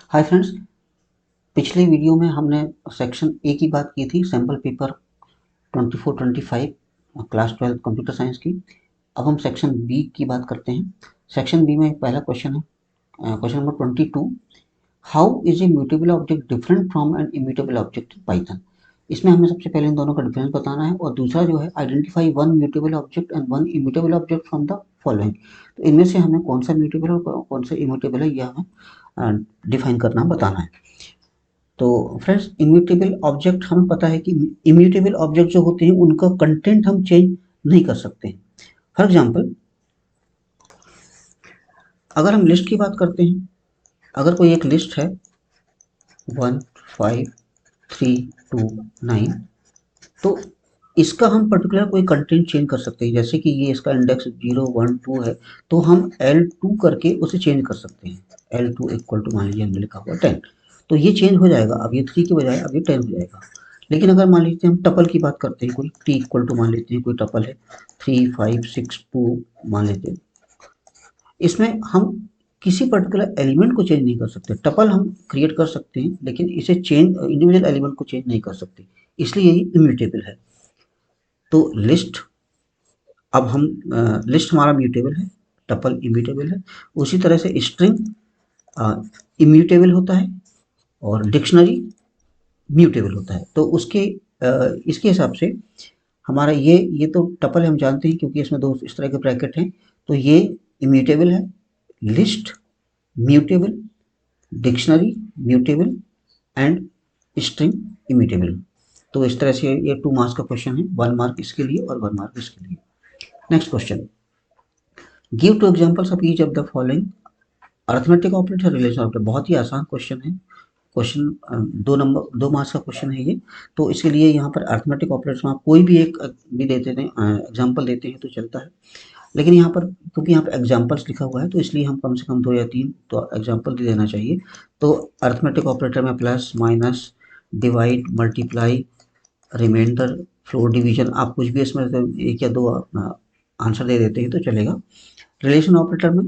Hi friends, पिछले video में हमने सेक्शन ए की बात की थी, sample paper 24-25 class 12 computer science की। अब हम सेक्शन बी की बात करते हैं। सेक्शन बी में पहला क्वेश्चन है, question number 22। How is a mutable object different from an immutable object in Python. इसमें हमें सबसे पहले इन दोनों का डिफरेंस बताना है, और दूसरा जो है identify one mutable object and one immutable object from the following. तो इनमें से हमें कौन सा म्यूटेबल और कौन सा इम्यूटेबल है, यह हमें डिफाइन करना बताना है। तो फ्रेंड्स, इम्यूटेबल ऑब्जेक्ट हमें पता है कि इम्यूटेबल ऑब्जेक्ट जो होते हैं उनका कंटेंट हम चेंज नहीं कर सकते। फॉर एग्जांपल, अगर हम लिस्ट की बात करते हैं, अगर कोई एक लिस्ट है 15329, तो इसका हम पर्टिकुलर कोई कंटेंट चेंज कर सकते हैं। जैसे कि ये इसका इंडेक्स 012 है, तो हम L2 करके उसे चेंज कर सकते हैं। L2 इक्वल टू मान लीजिए हमने लिखा हुआ 10, तो ये चेंज हो जाएगा। अब ये 3 की बजाय अब ये 10 हो जाएगा। लेकिन अगर मान लीजिए हम टपल की बात करते हैं, कोई टी इक्वल टू मान लेते हैं, कोई टपल है 3562 मान लेते हैं, इसमें हम किसी पर्टिकुलर एलिमेंट को चेंज नहीं कर सकते। टपल हम क्रिएट कर सकते हैं, लेकिन इसे चेंज इंडिविजुअल एलिमेंट को चेंज नहीं कर सकते, इसलिए ये इम्यूटेबल है। तो लिस्ट, अब हम लिस्ट हमारा म्यूटेबल है, टपल इम्यूटेबल है। उसी तरह से स्ट्रिंग इम्यूटेबल होता है और डिक्शनरी म्यूटेबल होता है। तो उसके इसके हिसाब से हमारा ये तो टपल हम जानते हैं, क्योंकि इसमें दो इस तरह के ब्रैकेट हैं, तो ये इम्यूटेबल है। List mutable, dictionary mutable and string immutable. तो इस तरह से ये 2 मार्क्स का क्वेश्चन है, 1 मार्क इसके लिए और 1 मार्क इसके लिए। Next question, give 2 examples of each of the following arithmetic operator, relation operator. बहुत ही आसान क्वेश्चन है। क्वेश्चन 2 मार्क्स का क्वेश्चन है ये। तो इसके लिए यहाँ पर अरिथमेटिक ऑपरेटर आप कोई भी एक भी देते हैं, एग्जाम्पल देते हैं तो चलता है। लेकिन यहाँ पर क्योंकि यहाँ पर एग्जाम्पल्स लिखा हुआ है, तो इसलिए हम कम से कम 2 या 3 तो एग्जाम्पल दे देना चाहिए। तो अरिथमेटिक ऑपरेटर में plus, minus, divide, multiply, reminder, floor, division, आप कुछ भी इसमें 1 या 2 आंसर दे देते हैं तो चलेगा। रिलेशन ऑपरेटर में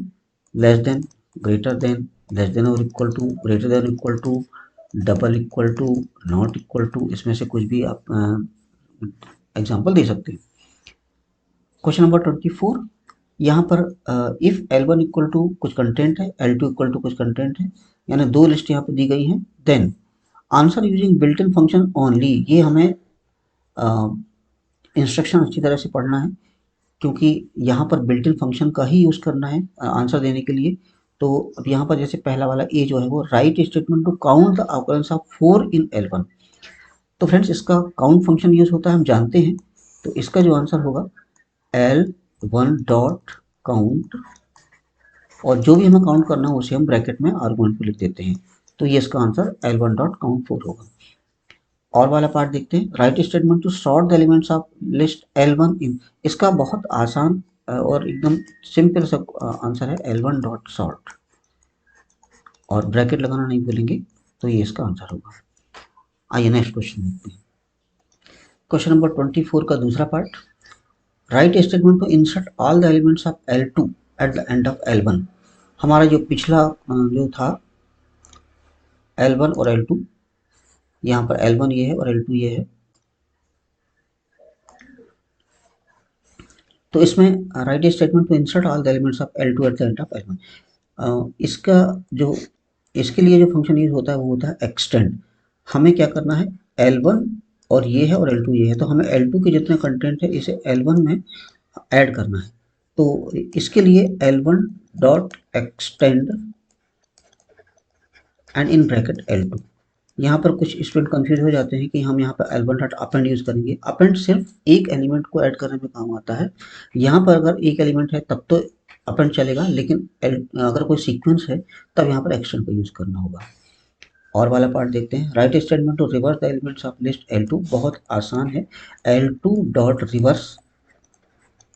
less than, greater than, less than और equal to, greater than equal to, double equal to, not equal to, इसमें से कुछ भी आप एग्जांपल दे सकते हैं। क्वेश्चन नंबर 24, यहाँ पर इफ L1 इक्वल टू कुछ कंटेंट है, L2 इक्वल टू कुछ कंटेंट है, यानी 2 लिस्ट यहाँ पर दी गई हैं, then answer using built in function only. ये हमें इंस्ट्रक्शन अच्छी तरह से पढ़ना है, क्योंकि यहाँ पर बिल्ट इन फंक्शन का ही यूज़ करना है आंसर देने के लिए। तो अब यहाँ पर जैसे पहला वाला ए जो है वो write statement to count the occurrence of 4 in L1। तो फ्रेंड्स, इसका काउंट फंक्शन यूज होता है, हम जानते हैं। तो इसका जो आंसर होगा L1 डॉट काउंट, और जो भी हमें काउंट करना है उसे हम ब्रैकेट में आर्गुमेंट पे लिख देते हैं। तो ये इसका आंसर L1 डॉट काउंट 4 होगा। और वाला पार्ट देखते हैं, write statement to sort the elements of list L1 in. इसका बहुत आसान और एकदम सिंपल सा आंसर है L1 डॉट सॉर्ट, और ब्रैकेट लगाना नहीं भूलेंगे। तो ये इसका आंसर होगा। आइए नेक्स्ट क्वेश्चन देखते हैं। क्वेश्चन नंबर 24 का दूसरा part, write statement to insert all the elements of L2 at the end of L1। हमारा जो पिछला जो था L1 और L2, यहाँ पर L1 ये है और L2 ये है। तो इसमें write statement to insert all the elements of L2 at the end of L1, इसका जो इसके लिए जो फंक्शन यूज होता है वो होता है एक्सटेंड। हमें क्या करना है, L1 और ये है और L2 ये है, तो हमें L2 के जितने कंटेंट है इसे L1 में ऐड करना है। तो इसके लिए L1 dot extend and in bracket L2। यहाँ पर कुछ स्टूडेंट कंफ्यूज हो जाते हैं कि हम यहाँ पर L1 डॉट अपेंड यूज करेंगे। अपेंड सिर्फ एक एलिमेंट को ऐड करने में काम आता है। यहाँ पर अगर एक एलिमेंट है तब तो अपेंड चलेगा, लेकिन अगर कोई सीक्वेंस है तब यहाँ पर एक्सटेंड का यूज करना होगा। और वाला पार्ट देखते हैं, write statement to reverse the elements of list L2। बहुत आसान है, L2 dot reverse,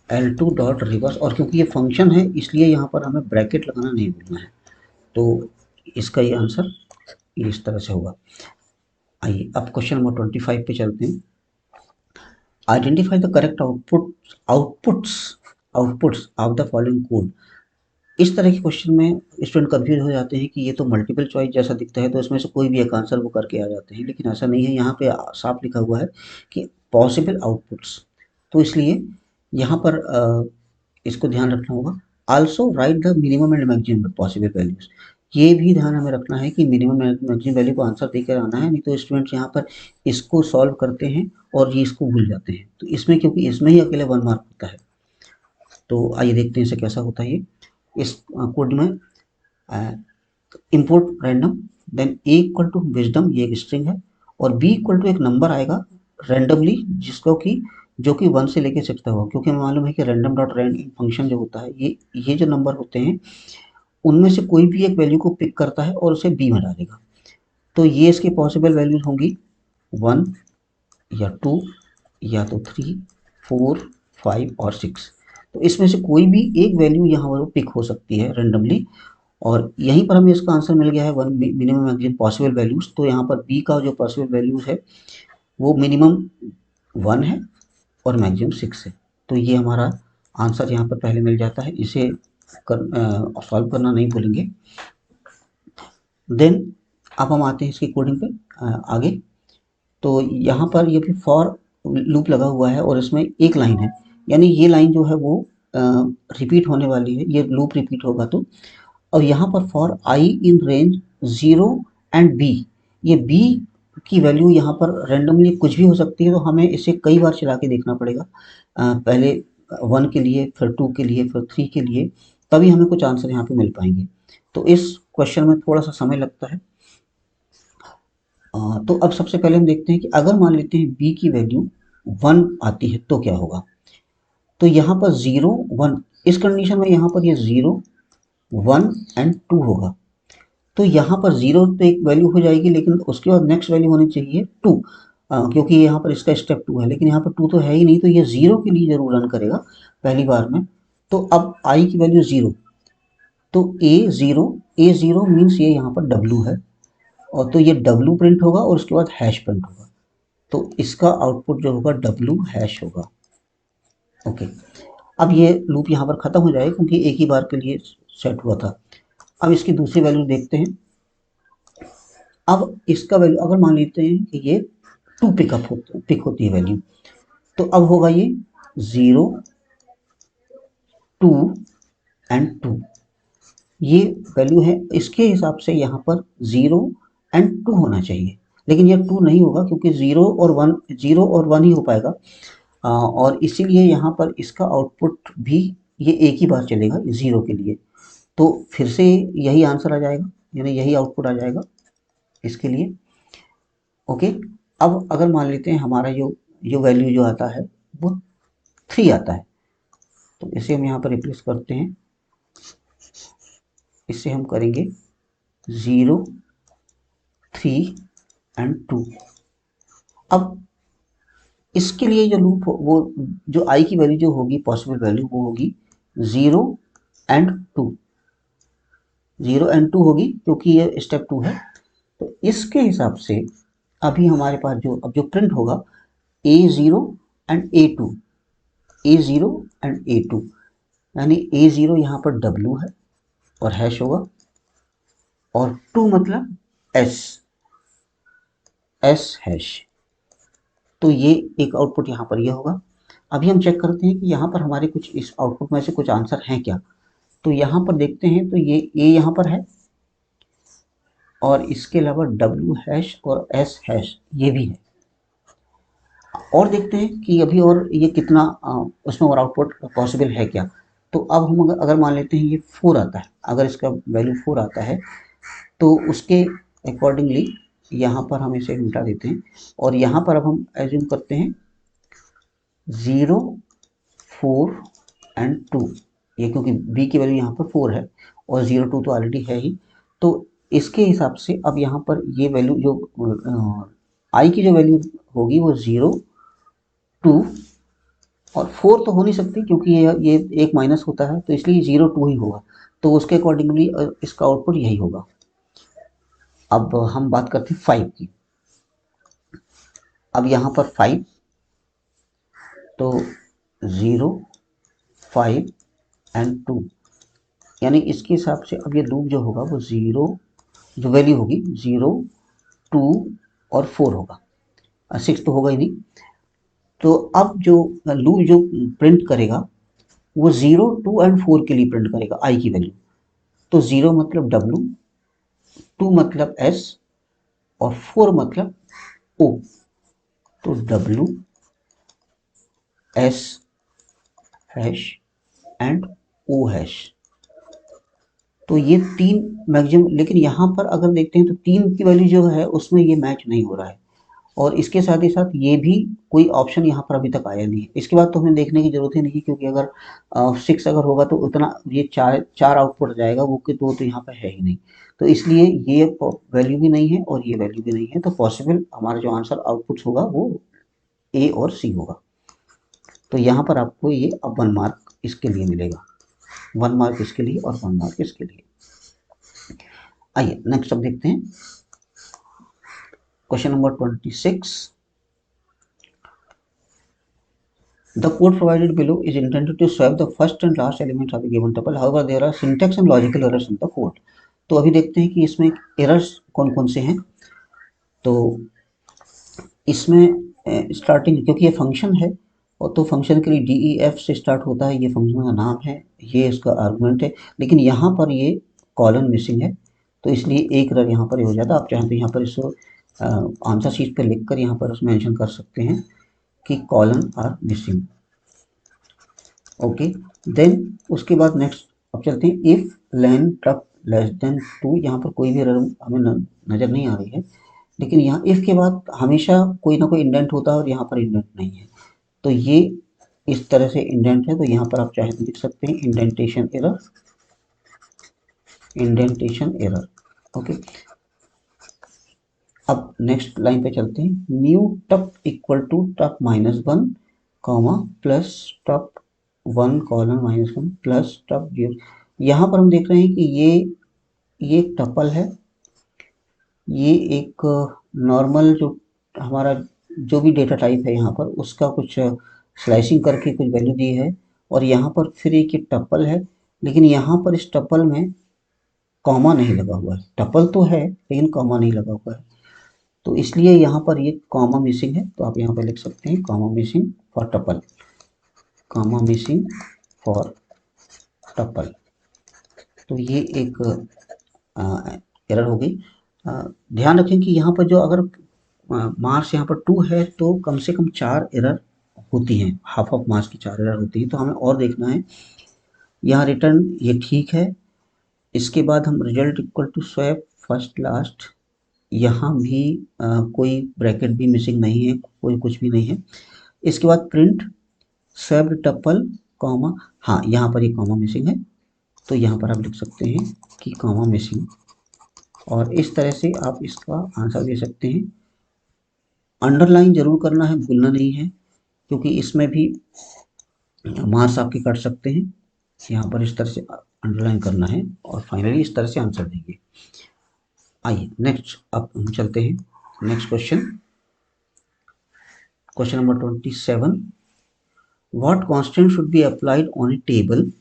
L2 dot reverse, और क्योंकि ये फंक्शन है इसलिए यहाँ पर हमें ब्रैकेट लगाना नहीं भूलना है। तो इसका ये आंसर इस तरह से होगा। आइए अब क्वेश्चन नंबर 25 पे चलते हैं। Identify the correct outputs of the following code. इस तरह के क्वेश्चन में स्टूडेंट कंफ्यूज हो जाते हैं कि ये तो मल्टीपल चॉइस जैसा दिखता है, तो इसमें से कोई भी एक आंसर वो करके आ जाते हैं, लेकिन ऐसा नहीं है। यहाँ पे साफ लिखा हुआ है कि पॉसिबल आउटपुट्स, तो इसलिए यहाँ पर इसको ध्यान रखना होगा। Also right the minimum and maximum possible values, ये भी ध्यान हमें रखना है कि मिनिमम मैक्सिमम वैल्यू को आंसर देकर आना है, नहीं तो स्टूडेंट्स यहाँ पर इसको सॉल्व करते हैं और ये इसको भूल जाते हैं। तो इसमें क्योंकि इसमें ही अकेले 1 मार्क होता है, तो आइए देखते हैं इसे कैसा होता है। ये इस कोड में import random, then A equal to wisdom, ये एक स्ट्रिंग है, और बी इक्वल टू एक नंबर आएगा रैंडमली, जिसको कि जो कि 1 से लेके 6 तक होगा, क्योंकि हमें मालूम है कि रैंडम डॉट रैंड फंक्शन जो होता है, ये जो नंबर होते हैं उनमें से कोई भी एक वैल्यू को पिक करता है और उसे बी में डालेगा। तो ये इसकी पॉसिबल वैल्यूज होंगी 1 या 2 या तो 3, 4, 5 और 6। तो इसमें से कोई भी एक वैल्यू यहाँ पर पिक हो सकती है रेंडमली, और यहीं पर हमें इसका आंसर मिल गया है 1 मिनिमम मैक्सिमम पॉसिबल वैल्यूज। तो यहाँ पर बी का जो पॉसिबल वैल्यूज है वो मिनिमम 1 है और मैक्सिमम 6 है। तो ये हमारा आंसर यहाँ पर पहले मिल जाता है, इसे सॉल्व करना नहीं भूलेंगे। देन अब हम आते हैं इसकी कोडिंग पे आगे। तो यहाँ पर ये भी फॉर लूप लगा हुआ है और इसमें एक लाइन है, यानी ये लाइन जो है वो रिपीट होने वाली है, ये लूप रिपीट होगा। तो और यहाँ पर for I in range 0 and B, ये बी की वैल्यू यहाँ पर रेंडमली कुछ भी हो सकती है, तो हमें इसे कई बार चला के देखना पड़ेगा। पहले 1 के लिए, फिर 2 के लिए, फिर 3 के लिए, तभी हमें कुछ आंसर यहाँ पे मिल पाएंगे। तो इस क्वेश्चन में थोड़ा सा समय लगता है। तो अब सबसे पहले हम देखते हैं कि अगर मान लेते हैं बी की वैल्यू 1 आती है तो क्या होगा। तो यहाँ पर 0 1, इस कंडीशन में यहाँ पर ये 0 1 एंड 2 होगा। तो यहाँ पर 0 तो एक वैल्यू हो जाएगी, लेकिन उसके बाद नेक्स्ट वैल्यू होनी चाहिए 2, क्योंकि यहाँ पर इसका स्टेप 2 है, लेकिन यहाँ पर 2 तो है ही नहीं, तो ये 0 के लिए जरूर रन करेगा पहली बार में। तो अब आई की वैल्यू 0, तो ए ज़ीरो मीन्स ये यहाँ पर डब्लू है, और तो ये डब्लू प्रिंट होगा और उसके बाद हैश प्रिंट होगा। तो इसका आउटपुट जो होगा डब्लू हैश होगा। ओके, अब ये लूप यहाँ पर ख़त्म हो जाएगा क्योंकि एक ही बार के लिए सेट हुआ था। अब इसकी दूसरी वैल्यू देखते हैं। अब इसका वैल्यू अगर मान लेते हैं कि ये 2 पिक होती है वैल्यू, तो अब होगा ये 0 2 एंड 2, ये वैल्यू है। इसके हिसाब से यहाँ पर 0 एंड 2 होना चाहिए, लेकिन यह 2 नहीं होगा क्योंकि 0 और 1 ही हो पाएगा। और इसीलिए यहाँ पर इसका आउटपुट भी ये एक ही बार चलेगा 0 के लिए। तो फिर से यही आंसर आ जाएगा, यानी यही आउटपुट आ जाएगा इसके लिए। ओके, अब अगर मान लेते हैं हमारा जो वैल्यू जो आता है वो 3 आता है, तो इसे हम यहाँ पर रिप्लेस करते हैं। इससे हम करेंगे 0 3 एंड 2। अब इसके लिए जो लूप वो जो आई की वैल्यू जो होगी पॉसिबल वैल्यू वो होगी 0 एंड 2, 0 एंड 2 होगी क्योंकि ये स्टेप 2 है। तो इसके हिसाब से अभी हमारे पास जो अब जो प्रिंट होगा A0 and A2, A0 and A2, यानी A0 यहाँ पर W है और हैश होगा, और 2 मतलब S हैश। तो ये एक आउटपुट यहाँ पर ये होगा। अभी हम चेक करते हैं कि यहाँ पर हमारे कुछ इस आउटपुट में से कुछ आंसर हैं क्या। तो यहाँ पर देखते हैं, तो ये A यहाँ पर है, और इसके अलावा W हैश और S हैश ये भी है। और देखते हैं कि अभी और ये कितना उसमें और आउटपुट पॉसिबल है क्या। तो अब हम अगर मान लेते हैं ये 4 आता है, अगर इसका वैल्यू 4 आता है तो उसके अकॉर्डिंगली यहाँ पर हम इसे मिटा देते हैं, और यहाँ पर अब हम एज्यूम करते हैं 0 4 एंड 2, ये क्योंकि बी की वैल्यू यहाँ पर 4 है और 0 2 तो ऑलरेडी है ही। तो इसके हिसाब से अब यहाँ पर ये वैल्यू जो आई की जो वैल्यू होगी वो 0 2 और 4 तो हो नहीं सकती क्योंकि ये एक माइनस होता है, तो इसलिए 0 2 ही होगा। तो उसके अकॉर्डिंगली इसका आउटपुट यही होगा। अब हम बात करते हैं 5 की। अब यहाँ पर 5, तो 0 5 एंड 2, यानी इसके हिसाब से अब ये लूप जो होगा वो 0, जो वैल्यू होगी 0, 2 और 4 होगा, 6 तो होगा ही नहीं। तो अब जो लूप जो प्रिंट करेगा वो 0, 2 एंड 4 के लिए प्रिंट करेगा आई की वैल्यू। तो 0 मतलब W, 2 मतलब S और 4 मतलब O। तो W S hash and O hash. तो ये तीन मैक्सिमम, लेकिन यहाँ पर अगर देखते हैं तो 3 की वैल्यू जो है उसमें ये मैच नहीं हो रहा है, और इसके साथ ही साथ ये भी कोई ऑप्शन यहाँ पर अभी तक आया नहीं है। इसके बाद तो हमें देखने की जरूरत ही नहीं है, क्योंकि अगर 6 अगर होगा तो उतना ये चार चार आउटपुट जाएगा, वो कि दो तो यहाँ पर है ही नहीं। तो इसलिए ये वैल्यू भी नहीं है और ये वैल्यू भी नहीं है, तो पॉसिबल हमारा जो आंसर आउटपुट होगा वो ए और सी होगा। तो यहाँ पर आपको ये अब 1 मार्क इसके लिए मिलेगा, 1 मार्क इसके लिए और 1 मार्क इसके लिए। आइए नेक्स्ट अब देखते हैं question number 26। The code provided below is intended to swap the first and last elements of a given tuple. However, there are syntax and logical errors in the code. तो अभी देखते हैं कि इसमें एरर्स कौन कौन से हैं। तो इसमें स्टार्टिंग, क्योंकि ये फंक्शन है और तो फंक्शन के लिए DEF से स्टार्ट होता है, ये फंक्शन का नाम है, ये इसका आर्गुमेंट है, लेकिन यहाँ पर ये कॉलन मिसिंग है, तो इसलिए एक एरर यहाँ पर हो जाता है। आप चाहें तो यहाँ पर इसको आंसर शीट पर लिख कर यहाँ पर उसमें मेंशन कर सकते हैं कि colon are missing. Okay, then उसके बाद नेक्स्ट अब चलते हैं if len truck less than 2। यहाँ पर कोई भी एरर हमें नज़र नहीं आ रही है, लेकिन यहाँ इफ के बाद हमेशा कोई ना कोई इंडेंट होता है और यहाँ पर इंडेंट नहीं है, तो ये इस तरह से इंडेंट है, तो यहाँ पर आप चाहे तो लिख सकते हैं indentation error, indentation error. Okay, अब नेक्स्ट लाइन पे चलते हैं। New tup equal to tup -1 comma plus tup 1 colon -1 plus tup 0। यहाँ पर हम देख रहे हैं कि ये एक टपल है, ये एक नॉर्मल जो हमारा जो भी डेटा टाइप है यहाँ पर उसका कुछ स्लाइसिंग करके कुछ वैल्यू दी है, और यहाँ पर फिर एक ये टपल है, लेकिन यहाँ पर इस टपल में कॉमा नहीं लगा हुआ है। टपल तो है लेकिन कॉमा नहीं लगा हुआ है, तो इसलिए यहाँ पर ये कॉमा मिसिंग है। तो आप यहाँ पर लिख सकते हैं comma missing for tuple, comma missing for tuple. तो ये एक एरर हो गई। ध्यान रखें कि यहाँ पर जो अगर मार्क्स यहाँ पर 2 है तो कम से कम 4 एरर होती हैं, हाफ ऑफ मार्क्स की 4 एरर होती है, तो हमें और देखना है। यहाँ रिटर्न ये ठीक है। इसके बाद हम result equal to swap first last, यहाँ भी कोई ब्रैकेट भी मिसिंग नहीं है, कोई कुछ भी नहीं है। इसके बाद प्रिंट स्वैप्ड टपल कॉमा, हाँ यहाँ पर ये कॉमा मिसिंग है, तो यहाँ पर आप लिख सकते हैं कि कॉमा मिसिंग, और इस तरह से आप इसका आंसर दे सकते हैं। अंडरलाइन जरूर करना है, भूलना नहीं है, क्योंकि इसमें भी मार्क्स आपके कट सकते हैं। यहाँ पर इस तरह से अंडरलाइन करना है और फाइनली इस तरह से आंसर देंगे। आइए नेक्स्ट अब हम चलते हैं next question, question number 27। What constant should be applied on A table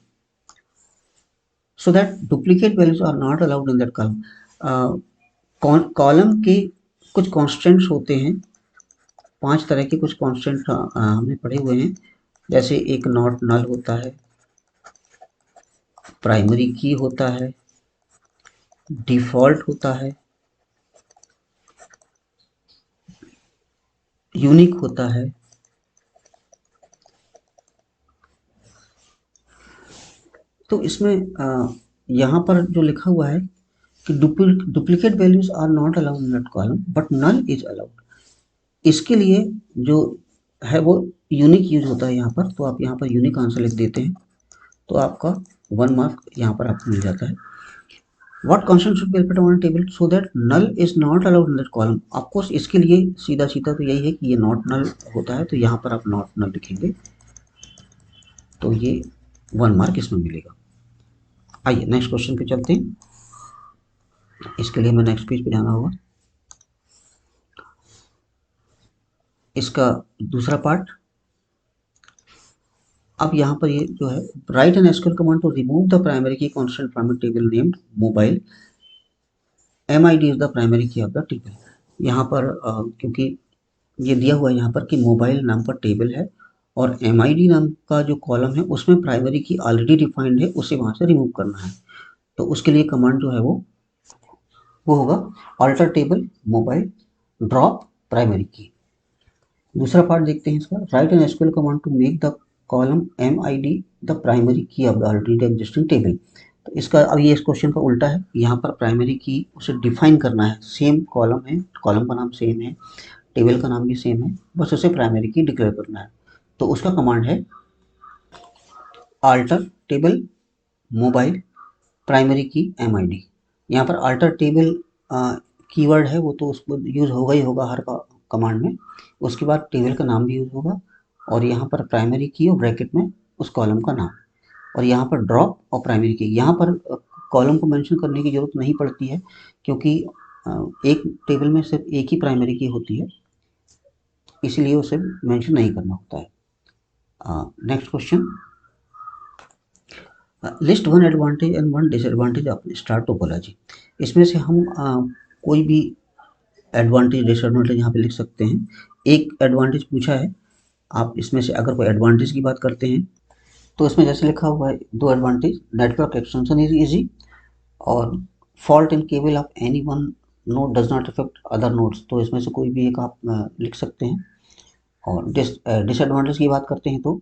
so that duplicate values are not allowed in that column। Column के कुछ कांस्टेंट्स होते हैं, 5 तरह के कुछ कांस्टेंट हमने पढ़े हुए हैं, जैसे एक नॉट नल होता है, प्राइमरी की होता है, डिफॉल्ट होता है, यूनिक होता है। तो इसमें यहाँ पर जो लिखा हुआ है कि duplicate values are not allowed in that column but null is allowed, इसके लिए जो है वो यूनिक यूज होता है यहाँ पर। तो आप यहाँ पर यूनिक आंसर लिख देते हैं, तो आपका 1 मार्क यहाँ पर आपको मिल जाता है। What constant should be applied on table so that null is not allowed in that column. Of course इसके लिए सीधा सीधा तो यही है कि ये नॉट नल होता है, तो यहाँ पर आप नॉट नल लिखेंगे, तो ये 1 मार्क इसमें मिलेगा। आइए नेक्स्ट क्वेश्चन पे चलते हैं। इसके लिए हमें नेक्स्ट पेज पे जाना होगा। इसका दूसरा पार्ट, अब यहाँ पर ये जो है write an SQL command to remove the primary key constraint primary table named mobile, MID is the primary key of the table. यहाँ पर क्योंकि ये दिया हुआ है यहाँ पर कि मोबाइल नाम का टेबल है और MID नाम का जो कॉलम है उसमें प्राइमरी की ऑलरेडी डिफाइंड है, उसे वहाँ से रिमूव करना है। तो उसके लिए कमांड जो है वो होगा alter table mobile drop primary key. दूसरा पार्ट देखते हैं इसका, write an SQL command to make the column MID the primary key of the already existing table. तो इसका अब ये इस क्वेश्चन का उल्टा है, यहाँ पर प्राइमरी की उसे डिफाइन करना है, सेम कॉलम है, कॉलम का नाम सेम है, टेबल का नाम भी सेम है, बस उसे प्राइमरी की डिक्लेयर करना है। तो उसका कमांड है अल्टर टेबल मोबाइल प्राइमरी की MID। यहाँ पर अल्टर टेबल कीवर्ड है, वो तो उसको यूज़ होगा ही होगा हर कमांड में। उसके बाद टेबल का नाम भी यूज़ होगा और यहाँ पर प्राइमरी की और ब्रैकेट में उस कॉलम का नाम, और यहाँ पर ड्रॉप और प्राइमरी की। यहाँ पर कॉलम को मेंशन करने की ज़रूरत नहीं पड़ती है क्योंकि एक टेबल में सिर्फ एक ही प्राइमरी की होती है, इसीलिए उसे मेंशन नहीं करना होता है। Next question, list one advantage and one disadvantage of star topology. इसमें से हम कोई भी एडवांटेज डिसएडवांटेज यहाँ पे लिख सकते हैं। एक एडवांटेज पूछा है, आप इसमें से अगर कोई एडवांटेज की बात करते हैं तो इसमें जैसे लिखा हुआ है दो advantage, network extension is easy और fault in cable of any one node does not affect other nodes. तो इसमें से कोई भी एक आप लिख सकते हैं। और डिसएडवांटेज की बात करते हैं तो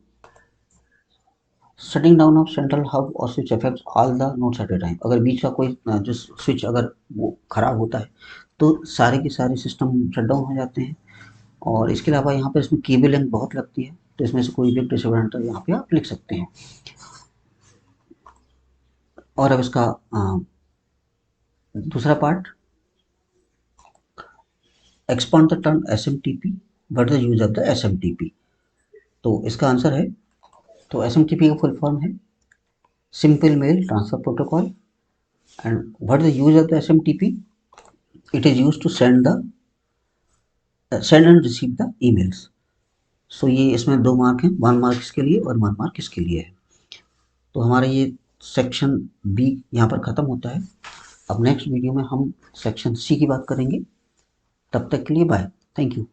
shutting down of central hub और switch affects all the nodes at a time. अगर बीच का कोई जो स्विच अगर वो खराब होता है तो सारे के सारे सिस्टम शट डाउन हो जाते हैं। और इसके अलावा यहाँ पर इसमें केबल लेंथ बहुत लगती है, तो इसमें से कोई भी डिसएडवांटेज यहाँ पे आप लिख सकते हैं। और अब इसका दूसरा part, expand the term SMTP, what is the use of the SMTP। तो इसका आंसर है, तो SMTP का फुल फॉर्म है simple mail transfer protocol, and what is the use of the SMTP, it is use to send and receive the emails. So ये इसमें 2 mark हैं, 1 mark इसके लिए और 1 मार्क इसके लिए है। तो हमारा ये सेक्शन बी यहाँ पर ख़त्म होता है। अब नेक्स्ट वीडियो में हम सेक्शन सी की बात करेंगे। तब तक के लिए बाय, थैंक यू।